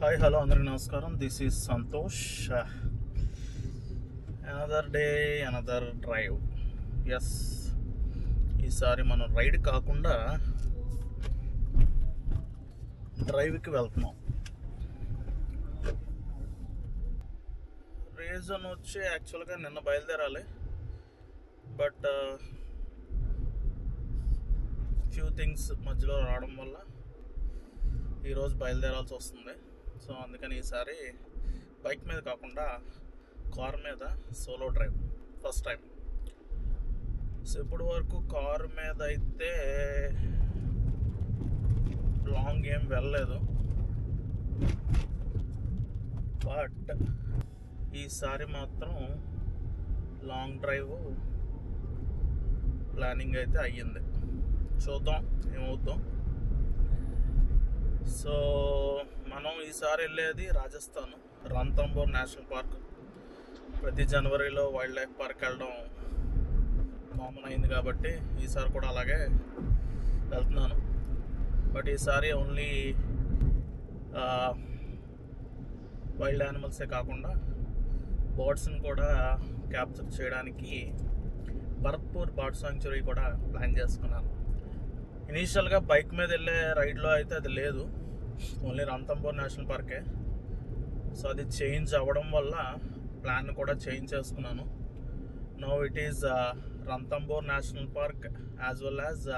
Hi hello అందరికి నమస్కారం. This is Santosh. Another day another drive. Yes, ఈసారి మనం రైడ్ కాకుండా డ్రైవ్కి వెళ్తున్నాం. రీజన్ వచ్చి యాక్చువల్గా నిన్న బయలుదేరాలి, బట్ ఫ్యూ థింగ్స్ మధ్యలో రావడం వల్ల ఈరోజు బయలుదేరాల్సి వస్తుంది. సో అందుకని ఈసారి బైక్ మీద కాకుండా కార్ మీద solo drive first time. So ఇప్పటి వరకు కార్ మీద అయితే లాంగ్ ఏం వెళ్ళలేదు, బట్ ఈసారి మాత్రం లాంగ్ డ్రైవ్ ప్లానింగ్ అయితే అయ్యింది. చూద్దాం ఏమవుతాం. సో మనం ఈసారి వెళ్ళేది రాజస్థాన్ రణథంబోర్ నేషనల్ పార్క్. ప్రతి జనవరిలో వైల్డ్ లైఫ్ పార్క్ వెళ్ళడం కామన్ అయింది కాబట్టి ఈసారి కూడా అలాగే వెళ్తున్నాను. బట్ ఈసారి ఓన్లీ వైల్డ్ యానిమల్సే కాకుండా బర్డ్స్ని కూడా క్యాప్చర్ చేయడానికి భరత్పూర్ బర్డ్ సాంక్చురీ కూడా ప్లాన్ చేసుకున్నాను. ఇనీషియల్గా బైక్ మీద వెళ్ళే రైడ్లో అయితే అది లేదు, ఓన్లీ రణథంబోర్ నేషనల్ పార్కే. సో అది చేంజ్ అవ్వడం వల్ల ప్లాన్ కూడా చేంజ్ చేసుకున్నాను. Now it is Ranthambore national park as well as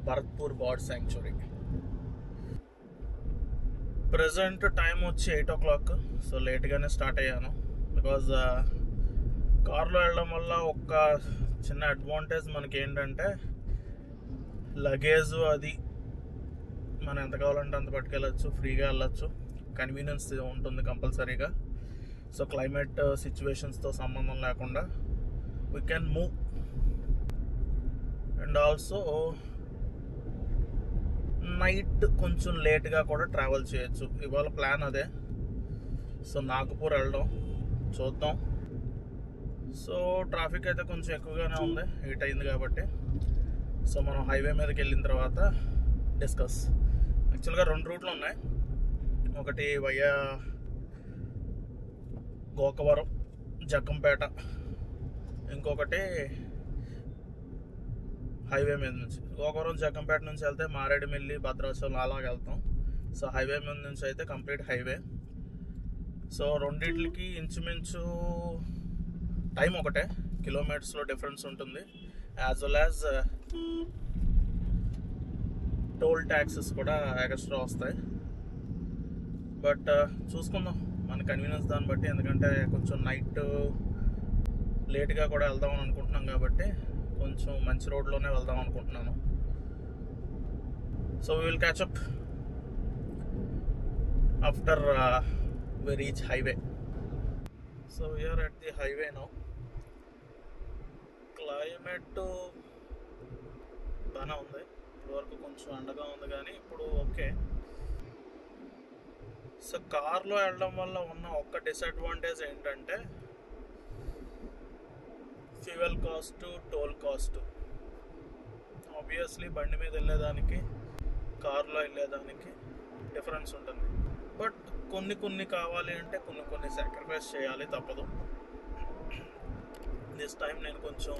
Bharatpur bird sanctuary. Present time వచ్చి 8 o'clock. సో లేట్గానే స్టార్ట్ అయ్యాను, బికాజ్ కార్లో వెళ్ళడం వల్ల ఒక చిన్న అడ్వాంటేజ్ మనకి ఏంటంటే లగేజ్ అది మనం ఎంత కావాలంటే అంత పట్టుకెళ్ళచ్చు, ఫ్రీగా వెళ్ళచ్చు, కన్వీనియన్స్ ఉంటుంది కంపల్సరీగా. సో క్లైమేట్ సిచ్యువేషన్స్తో సంబంధం లేకుండా we can move. And also night కొంచెం లేట్గా కూడా ట్రావెల్ చేయొచ్చు. ఇవాళ ప్లాన్ అదే. సో నాగపూర్ వెళ్ళడం చూద్దాం. సో ట్రాఫిక్ అయితే కొంచెం ఎక్కువగానే ఉంది, 8 అయింది కాబట్టి. సో మనం హైవే మీదకి వెళ్ళిన తర్వాత డిస్కస్. యాక్చువల్గా 2 రూట్లు ఉన్నాయి. ఒకటి వయ్యా గోకవరం జగ్గంపేట, ఇంకొకటి హైవే మీద నుంచి గోకవరం జగ్గంపేట నుంచి వెళ్తే మారేడుమిల్లి భద్రాచలం అలాగ వెళ్తాం. సో హైవే మీద నుంచి అయితే కంప్లీట్ హైవే. సో రెండిట్లకి ఇంచుమించు టైం ఒకటే, కిలోమీటర్స్లో డిఫరెన్స్ ఉంటుంది. As well as toll taxes కూడా ఎక్స్ట్రా వస్తాయి. బట్ చూసుకుందాం మన కన్వీనియన్స్ దాన్ని బట్టి, ఎందుకంటే కొంచెం నైట్ లేట్గా కూడా వెళ్దామని అనుకుంటున్నాం కాబట్టి కొంచెం మంచి రోడ్లోనే వెళ్దాం అనుకుంటున్నాను. So we will catch up after we reach highway. So we are at the highway now. Climate బాగానే ఉంది. ఇప్పటివరకు కొంచెం ఎండగా ఉంది కానీ ఇప్పుడు ఓకే. సో కార్లో వెళ్ళడం వల్ల ఉన్న ఒక్క డిసడ్వాంటేజ్ ఏంటంటే fuel cost, toll cost. Obviously బండి మీద వెళ్ళేదానికి కార్లో వెళ్ళేదానికి డిఫరెన్స్ ఉంటుంది. బట్ కొన్ని కావాలి అంటే కొన్ని సాక్రిఫైస్ చేయాలి, తప్పదు. దిస్ టైం నేను కొంచెం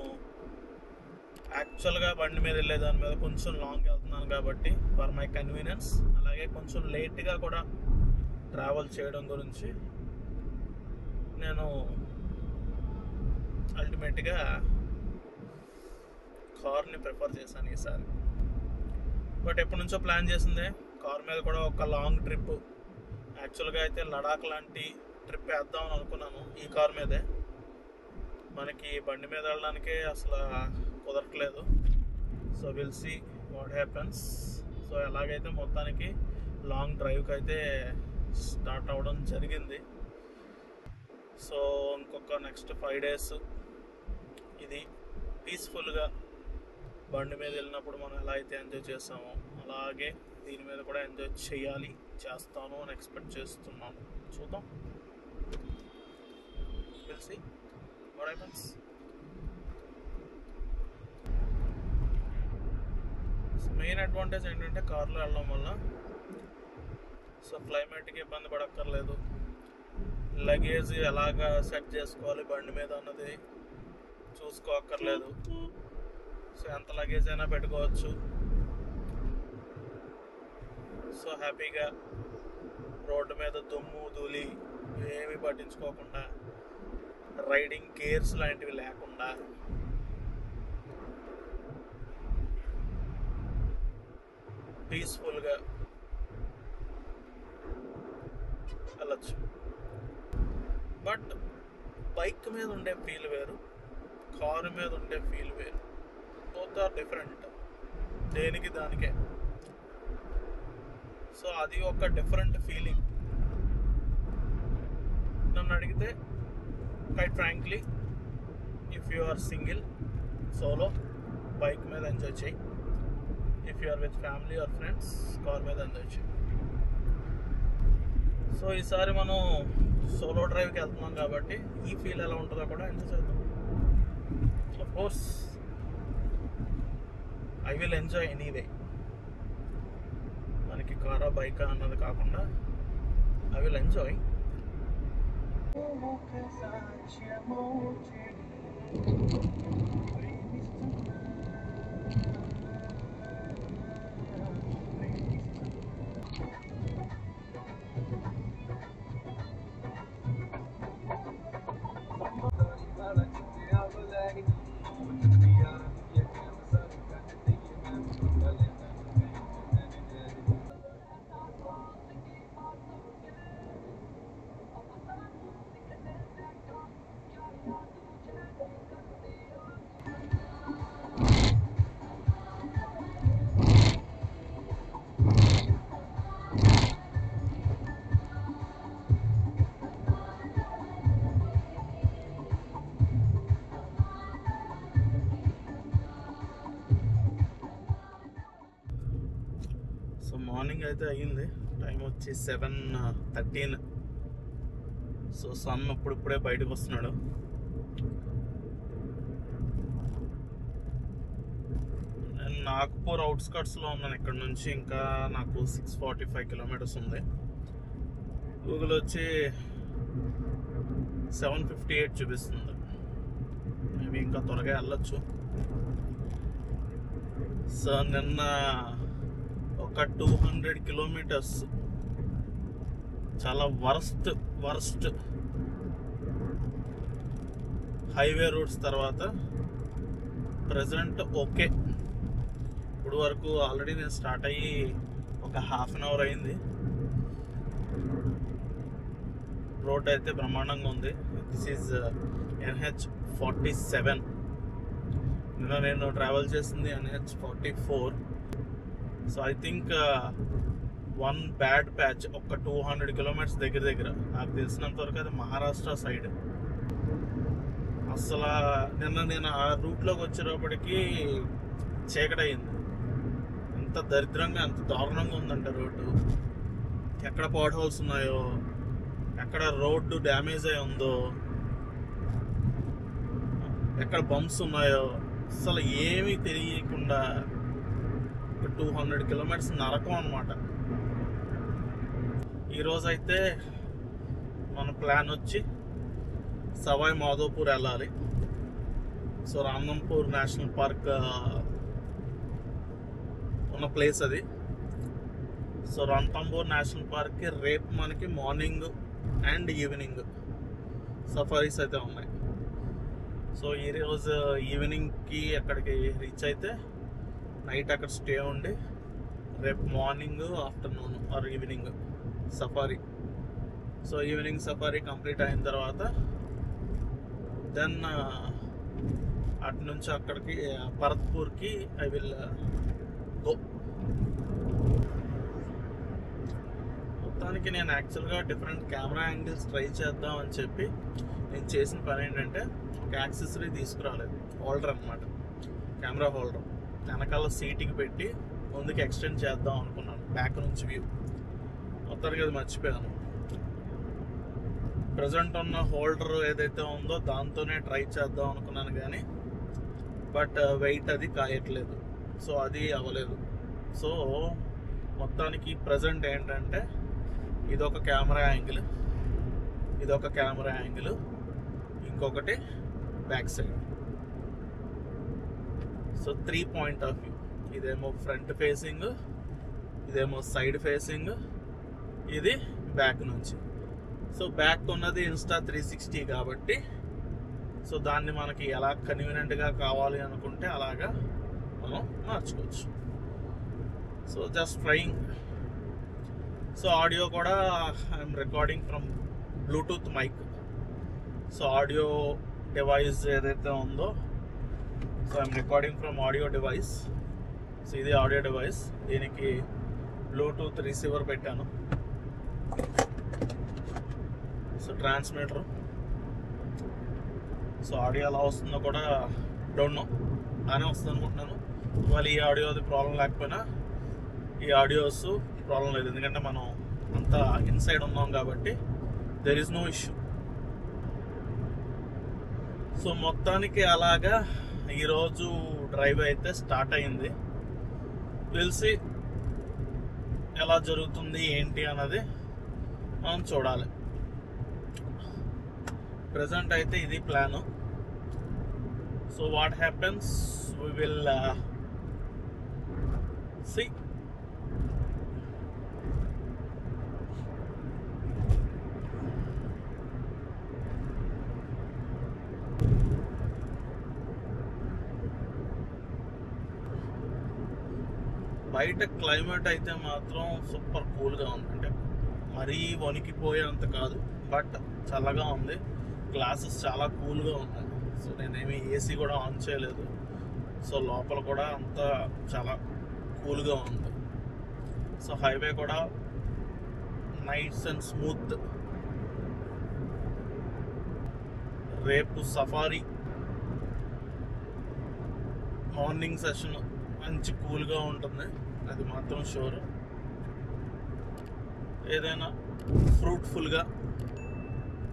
యాక్చువల్గా బండి మీద వెళ్ళేదాని మీద కొంచెం లాంగ్ వెళ్తున్నాను కాబట్టి ఫర్ మై కన్వీనియన్స్, అలాగే కొంచెం లేట్గా కూడా ట్రావెల్ చేయడం గురించి నేను అల్టిమేట్గా కార్ని ప్రిఫర్ చేశాను ఈసారి. బట్ ఎప్పటి నుంచో ప్లాన్ చేసిందే కార్ మీద కూడా ఒక లాంగ్ ట్రిప్. యాక్చువల్గా అయితే లడాక్ లాంటి ట్రిప్ వేద్దామని అనుకున్నాను ఈ కార్ మీదే. మనకి బండి మీద వెళ్ళడానికే అసలు కుదరట్లేదు. So will see what happens. So ఎలాగైతే మొత్తానికి లాంగ్ డ్రైవ్కి అయితే స్టార్ట్ అవ్వడం జరిగింది. సో ఇంకొక నెక్స్ట్ 5 days ఇది పీస్ఫుల్గా బండి మీద వెళ్ళినప్పుడు మనం ఎలా అయితే ఎంజాయ్ చేస్తామో అలాగే దీని మీద కూడా ఎంజాయ్ చేస్తాను అని ఎక్స్పెక్ట్ చేస్తున్నాను. చూద్దాం, will see what happens. Main advantage ఏంటంటే కార్లో వెళ్ళడం వల్ల సో క్లైమేట్కి ఇబ్బంది పడక్కర్లేదు. లగేజ్ ఎలాగా సెట్ చేసుకోవాలి బండి మీద అన్నది చూసుకోక్కర్లేదు. సో ఎంత లగేజ్ అయినా పెట్టుకోవచ్చు. సో హ్యాపీగా రోడ్డు మీద దుమ్ము ధూళి ఏమీ పట్టించుకోకుండా, రైడింగ్ గేర్స్ లాంటివి లేకుండా పీస్ఫుల్గా వెళ్ళచ్చు. బట్ బైక్ మీద ఉండే ఫీల్ వేరు, కారు మీద ఉండే ఫీల్ వేరు. బోత్ ఆర్ డిఫరెంట్, దేనికి దానికే. సో అది ఒక డిఫరెంట్ ఫీలింగ్. నన్ను అడిగితే quite frankly, if you are single, solo, bike మీద ఎంజాయ్ చేయి. if you are with family or friends, car మీద ఎంజాయ్ చేయి. సో ఈసారి మనం సోలో డ్రైవ్కి వెళ్తున్నాం కాబట్టి ఈ ఫీల్ ఎలా ఉంటుందో కూడా ఎంజాయ్ చేద్దాం. Of course I will enjoy anyway. మనకి కారా బైకా అన్నది కాకుండా ఐ విల్ ఎంజాయ్. మార్నింగ్ అయితే అయ్యింది, టైం వచ్చి 7:13. సో సన్ ఇప్పుడిప్పుడే బయటకు వస్తున్నాడు. నేను నాగ్పూర్ అవుట్స్కట్స్లో ఉన్నాను. ఇక్కడ నుంచి ఇంకా నాకు 645 కిలోమీటర్స్ ఉంది. గూగుల్ వచ్చి 758 చూపిస్తుంది. మేబీ ఇంకా త్వరగా వెళ్ళొచ్చు. సో నిన్న ఒక 200 కిలోమీటర్స్ చాలా వర్స్ట్ హైవే రూట్స్ తర్వాత ప్రజెంట్ ఓకే. ఇప్పుడు వరకు ఆల్రెడీ నేను స్టార్ట్ అయ్యి ఒక హాఫ్ అన్ అవర్ అయింది. రోడ్ అయితే బ్రహ్మాండంగా ఉంది. This is NH47. నిన్న నేను ట్రావెల్ చేసింది NH44. So I think one bad patch ఒక 200 కిలోమీటర్స్ దగ్గర నాకు తెలిసినంత వరకు అది మహారాష్ట్ర సైడ్. అసలు నిన్న నేను ఆ రూట్లోకి వచ్చేటప్పటికి చీకటి అయింది. ఎంత దరిద్రంగా, ఎంత దారుణంగా ఉందంటే రోడ్డు. ఎక్కడ పాట్ హోల్స్ ఉన్నాయో, ఎక్కడ రోడ్డు డ్యామేజ్ అయి ఉందో, ఎక్కడ బంప్స్ ఉన్నాయో అసలు ఏమీ తెలియకుండా 200 కిలోమీటర్స్ నరకం అన్నమాట. ఈరోజైతే మన ప్లాన్ వచ్చి సవాయ్ మాధోపూర్ వెళ్ళాలి. సో రామ్నంపూర్ నేషనల్ పార్క్ ఉన్న ప్లేస్ అది. సో రణథంబోర్ నేషనల్ పార్క్కి రేపు మనకి మార్నింగ్ అండ్ ఈవినింగ్ సఫారీస్ అయితే ఉన్నాయి. సో ఈరోజు ఈవినింగ్కి అక్కడికి రీచ్ అయితే నైట్ అక్కడ స్టే ఉండి రేపు morning, afternoon or evening safari. So evening safari complete అయిన తర్వాత దెన్ అటు నుంచి అక్కడికి భరత్పూర్కి ఐ విల్ గో. మొత్తానికి నేను యాక్చువల్గా డిఫరెంట్ కెమెరా యాంగిల్స్ ట్రై చేద్దాం అని చెప్పి నేను చేసిన పని ఏంటంటే ఒక యాక్సెసరీ తీసుకురాలేదు. హోల్డర్ అనమాట, కెమెరా హోల్డర్. వెనకాల సీట్కి పెట్టి ముందుకు ఎక్స్టెండ్ చేద్దాం అనుకున్నాను, బ్యాక్ నుంచి వ్యూ. మొత్తానికి అది మర్చిపోయాను. ప్రజెంట్ ఉన్న హోల్డర్ ఏదైతే ఉందో దాంతోనే ట్రై చేద్దాం అనుకున్నాను కానీ బట్ వెయిట్ అది కాయట్లేదు. సో అది అవ్వలేదు. సో మొత్తానికి ప్రజెంట్ ఏంటంటే ఇదొక కెమెరా యాంగిల్, ఇదొక కెమెరా యాంగిల్, ఇంకొకటి back side. So 3 point of view. ఇదేమో ఫ్రంట్ ఫేసింగ్, ఇదేమో సైడ్ ఫేసింగ్, ఇది బ్యాక్ నుంచి. సో బ్యాక్ ఉన్నది ఇన్స్టా 360 కాబట్టి సో దాన్ని మనకి ఎలా కన్వీనియంట్గా కావాలి అనుకుంటే అలాగా మనం మార్చుకోవచ్చు. So just trying. So audio కూడా I'm recording from Bluetooth mic. So audio device ఏదైతే ఉందో, so I'm recording from audio device. So ఇది ఆడియో డివైస్, దీనికి బ్లూటూత్ రిసీవర్ పెట్టాను. So transmitter. సో ఆడియో ఎలా వస్తుందో కూడా డోంట్ నో, బాగానే వస్తుంది అనుకుంటున్నాను. మళ్ళీ ఈ ఆడియోది ప్రాబ్లం లేకపోయినా ఈ ఆడియోస్ ప్రాబ్లం లేదు, ఎందుకంటే మనం అంతా ఇన్సైడ్ ఉన్నాం కాబట్టి there is no issue. So మొత్తానికి అలాగా ఈరోజు డ్రైవ్ అయితే స్టార్ట్ అయింది. తెలిసి ఎలా జరుగుతుంది ఏంటి అన్నది మనం చూడాలి. ప్రజెంట్ అయితే ఇది plan. So what happens we will see. బయట క్లైమేట్ అయితే మాత్రం సూపర్ కూల్గా ఉంది, అంటే మరీ వణికిపోయేంత కాదు, బట్ చల్లగా ఉంది. గ్లాసెస్ చాలా కూల్గా ఉన్నాయి. సో నేనేమి ఏసీ కూడా ఆన్ చేయలేదు. సో లోపల కూడా అంతా చాలా కూల్గా ఉంది. సో హైవే కూడా నైస్ అండ్ స్మూత్. రేపు సఫారీ మార్నింగ్ సెషన్ మంచి కూల్గా ఉంటుంది, అది మాత్రం షూర్. ఏదైనా ఫ్రూట్ఫుల్గా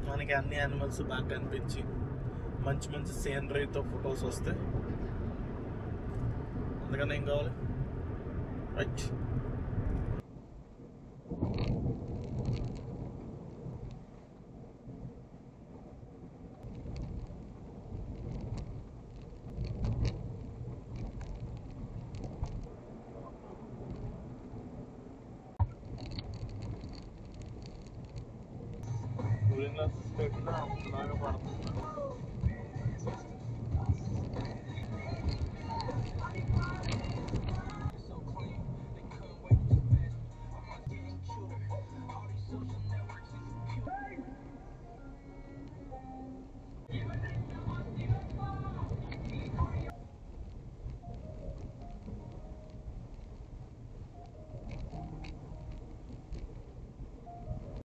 మనకి అన్ని యానిమల్స్ బాగా కనిపించి మంచి మంచి సీనరీతో ఫొటోస్ వస్తాయి. అందుకని ఏం కావాలి, రైట్. కూలింగ్ గ్లాసెస్ పెట్టినా బాగా పడుతుంది.